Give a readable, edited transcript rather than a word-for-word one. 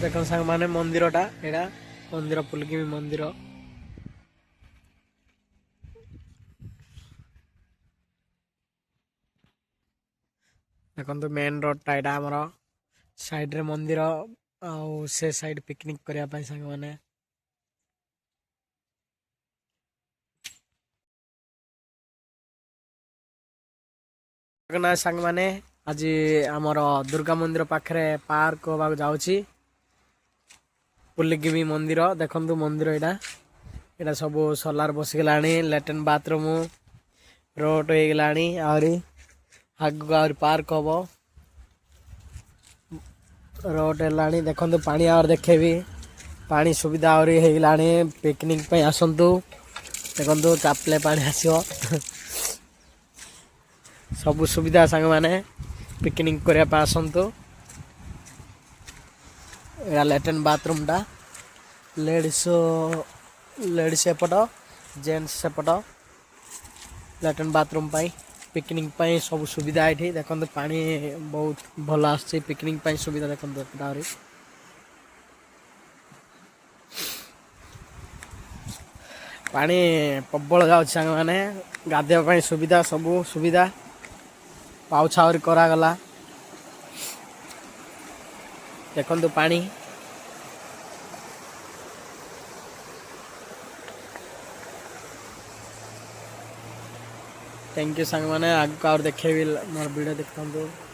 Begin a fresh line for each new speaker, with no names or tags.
देख सांग माने मंदिरटा एड़ा मंदिर पुलगिमी मंदिर देखो मेन रोडटा एटा आमर साइड रे मंदिर आउ से साइड पिकनिक करने पाई सांग माने ना सांग माने आज आमर दुर्गा मंदिर पाखरे पार्क होगा जाउची पुलगिमी मंदिर देखंतु मंदिर एटा सब सोलार बसिगलानी लैट्रिन बाथरूम रोड हो गलानी आहरी आगु आहरी पार्क हम रोड है देखंतु पानी आवर देखेबी पानी सुविधा आहरी हो गलानी पिकनिक पे आसंतु देखंतु चापले पानी आसियो सब सुविधा सांग माने पिकनिक करने पे आसंतु एटा लैट्रिन बाथरूम टा लेडीज सेपट जेंट्स सेपट लैट्रिन बाथरूम पाई पिकनिक पाई सब सुविधा ये देखो पानी बहुत भल आस पिकनिक पाई सुविधा देखो पानी प्रबल जाऊँ सांग मैंने गाधेवाई सुविधा सब सुविधा पाउछ आहरी करागला देखो पानी थैंक यू सांग मैंने आगे और देखे मोर वीडियो देखते